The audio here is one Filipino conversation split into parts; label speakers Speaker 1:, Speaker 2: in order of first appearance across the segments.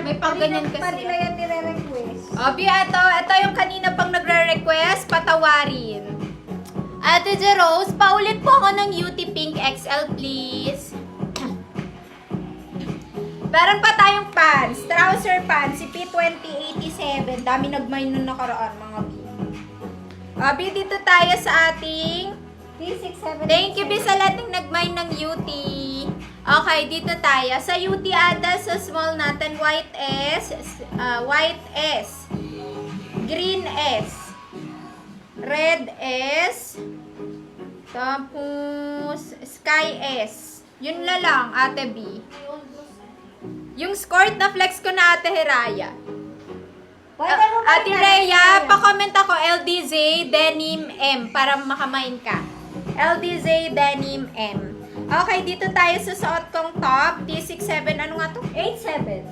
Speaker 1: May pang ganyan kasi.
Speaker 2: Kanina yan nire-request.
Speaker 1: Obi, ito yung kanina pang nagre-request, patawarin. Ate Jerose, paulit po ako ng UT Pink XL, please. Meron pa tayong pants, trouser pants, si P2087. Dami nagmine nung nakaraan, mga B. Obi, dito tayo sa ating
Speaker 2: D67.
Speaker 1: thank you, B, sa lating nagmine ng UT. Okay, dito tayo. Sa UT Ada, sa small natin, white S, green S, red S, tapos sky S. Yun lang, Ate B. Yung skirt na flex ko na Ate Heraya. Ate Rhea, pa-comment ako LDZ Denim M para makamain ka. LDZ Denim M. Okay, dito tayo sa suot kong top. T67, ano nga to?
Speaker 2: 87.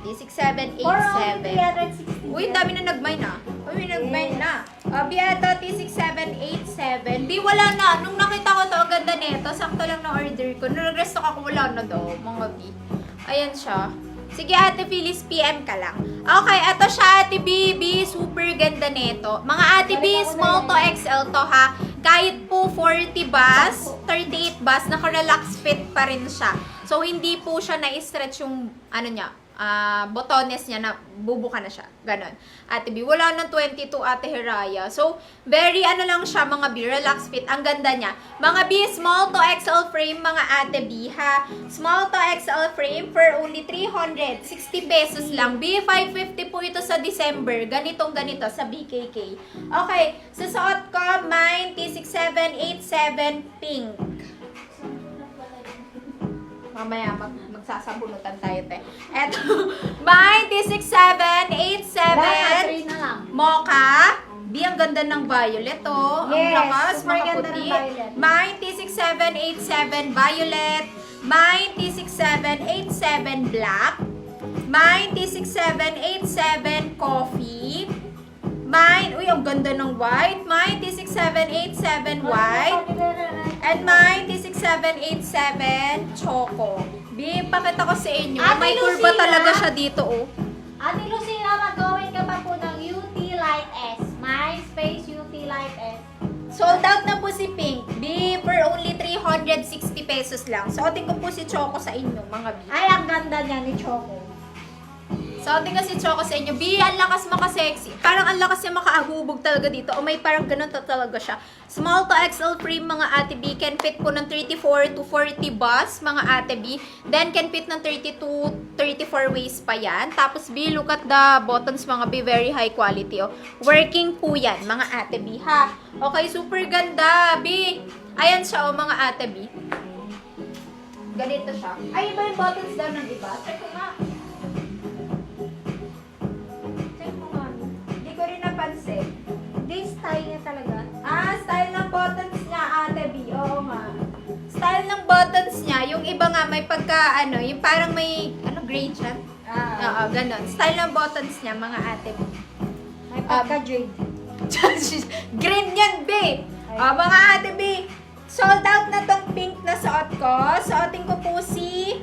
Speaker 1: T67,
Speaker 2: Or
Speaker 1: 87.
Speaker 2: 360.
Speaker 1: Uy, dami na nag-mine na. Uy, nag-mine na. Bieto, T67, 87. Di, wala na. Nung nakita ko to, ang ganda nito. Sakto lang na order ko. Nung nag-restock ako, wala na daw, mga B. Ayan siya. Sige, Ate Phyllis, PM ka lang. Okay, eto siya, Ate B. Super ganda nito. Mga Ate B, small to XL to, ha. Kahit po 40 bus, 38 bus, naka-relax fit pa rin siya. So, hindi po siya na-stretch yung, ano niya, botones niya na bubuka na siya. Ganon. Ate B, wala ng 22 Ate Heraya. So, very ano lang siya mga B, relax fit. Ang ganda niya. Mga B, small to XL frame mga Ate B ha. Small to XL frame for only 360 pesos lang. B, 550 po ito sa December. Ganito sa BKK. Okay, susuot ko, mine, T6787 pink. Mamaya, magsasabunutan tayo, te. Eto, may T6787 mocha. B, ang ganda ng violet, oh. Ang
Speaker 2: Yes,
Speaker 1: lakas,
Speaker 2: super ganda
Speaker 1: makaputi.
Speaker 2: ng violet.
Speaker 1: May T6787 violet. May T6787 black. May T6787 coffee. Mine, uy, ang ganda ng white. Mine, T6787 white. And mine, T6787 choco. B, pakita ko sa inyo.
Speaker 2: Ate
Speaker 1: May kurba
Speaker 2: Lucina.
Speaker 1: talaga siya dito, oh.
Speaker 2: Ate Lucina, mag-comment ka pa po ng UT Light S. My space UT Light S.
Speaker 1: Sold out na po si Pink. B, for only 360 pesos lang. Suotin ko po si Choco sa inyo, mga B.
Speaker 2: Ay, ang ganda niya ni Choco.
Speaker 1: Suotin ko si Choco sa inyo. B, ang lakas maka-sexy. Parang ang lakas niya makaahubog talaga dito. O may parang ganun talaga siya. Small to XL frame mga Ate B. Can fit po ng 34 to 40 bus mga Ate B. Then can fit ng 32, 34 waist pa yan. Tapos B, look at the buttons mga B. Very high quality. Oh. Working po yan mga Ate B ha. Okay, super ganda. B, ayan siya mga Ate B. Ganito siya. Ay, iba yung buttons daw ng iba. Check ko nga. Napansin.
Speaker 2: This style niya talaga.
Speaker 1: Style ng buttons niya, Ate B. Oo nga. Style ng buttons niya, yung iba nga may pagka, yung parang may, grade siya? Oo, ganun. Style ng buttons niya, mga Ate B.
Speaker 2: May pagka-jade.
Speaker 1: Green yan, B. Mga Ate B. Sold out na tong pink na suot ko. Suotin ko po si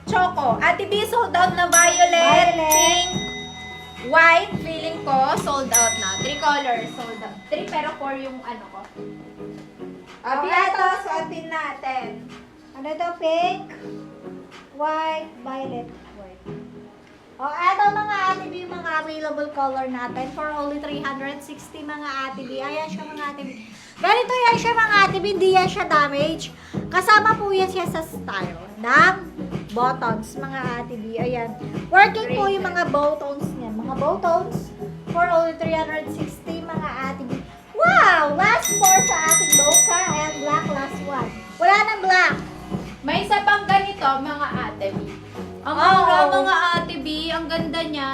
Speaker 1: Choco. Ate B, sold out na violet. Pink, white, feeling ko, sold out na. 3 colors, sold out. 3 pero 4 yung ko. Ito, suotin natin.
Speaker 2: Ano ito? Pink, white, violet, white. Eto mga Ate B, mga available color natin for only 360 mga Ate B. Ayan siya mga Ate B. Ganito yan siya mga Ate B, hindi yan siya damage. Kasama po yan siya sa style ng buttons mga Ate B. Ayan. Working po yung mga buttons niyan. Mga buttons for only 360 mga Ate B. Wow! Last 4 sa ating mocha and black last one. Wala nang black.
Speaker 1: May isa pang ganito, mga Ate B. Ang mura, mga Ate B. Ang ganda niya.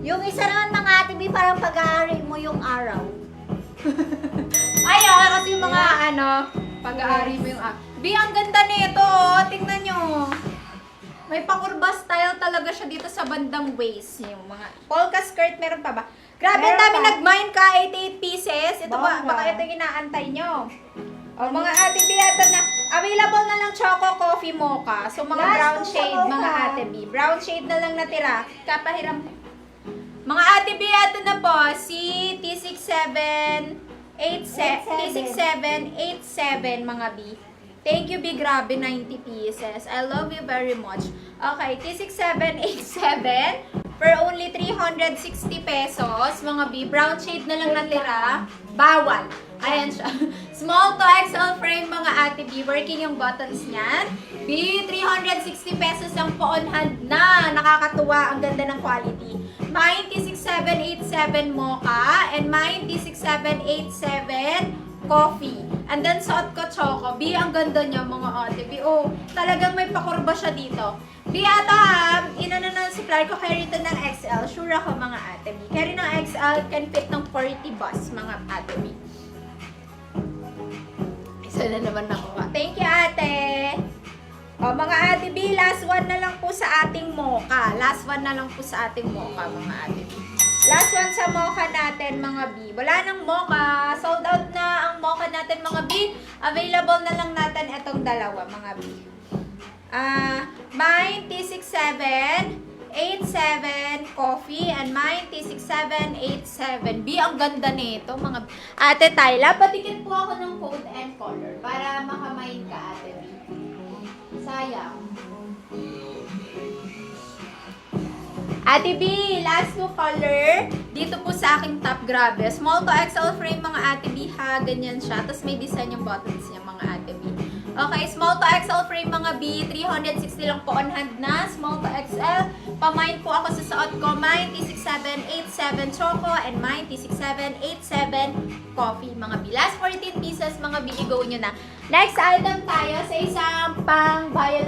Speaker 2: Yung isa naman mga Ate B, parang pag-aari mo yung araw.
Speaker 1: Ay, kasi yung mga pag-aari mo yung B, ang ganda nito. Tingnan nyo. May pakurba style talaga siya dito sa bandang waist. Yung mga polka skirt, meron pa ba? Grabe,
Speaker 2: Meron
Speaker 1: ang dami
Speaker 2: pa.
Speaker 1: nag-mine ka, 88 pieces. Ito ba,
Speaker 2: Bongga.
Speaker 1: baka ito yung inaantay nyo. O, mga ate B, ito na. Available na lang choco coffee mocha. So, mga
Speaker 2: Last
Speaker 1: brown
Speaker 2: two sa
Speaker 1: shade,
Speaker 2: mocha.
Speaker 1: mga ate B. Brown shade na lang natira. Kapahiram. Mga ate B, ito na po. Si T6787, mga B. Thank you, B. Grabe, 90 pieces. I love you very much. Okay, T6787 for only 360 pesos. Mga B, brown shade na lang natira. Bawal. Ayan siya. Small to XL frame, mga ate B. Working yung buttons niyan. B, 360 pesos ang po on hand na. Nakakatuwa. Ang ganda ng quality. Mine T6787 mocha and mine T6787 coffee. And then, suot ko choco. B, ang ganda niya, mga ate B. Oh, talagang may pakurba siya dito. B, ata ha, inano na supplier ko, carry ito ng XL. Sure ako, mga ate B. Carry ng XL, can fit ng 40 bus, mga ate B. Isa na naman nakuha. Thank you, ate. O, mga ate B, last one na lang po sa ating mocha. Last one na lang po sa ating mocha, mga ate B. Last one sa mocha natin, mga B. Wala nang mocha. Sold out na ang mocha natin, mga B. Available na lang natin itong dalawa, mga B. Mine T6787 coffee and mine T6787 B. Ang ganda nito, mga B. Ate Tyla, patikit po ako ng code and color para makamine ka, ate B. Sayang. Ate B, last two color. Dito po sa aking top, grabe. Small to XL frame, mga ate B, ha. Ganyan siya. Tapos may design yung buttons niya, mga ate B. Okay, small to XL frame, mga B. 360 lang po on hand na. Small to XL. Pamine po ako sa suot ko. Mine T6787 choco and mine T6787 coffee, mga B. Last 14 pieces, mga B. I-go nyo na. Next item tayo sa isang pang violet.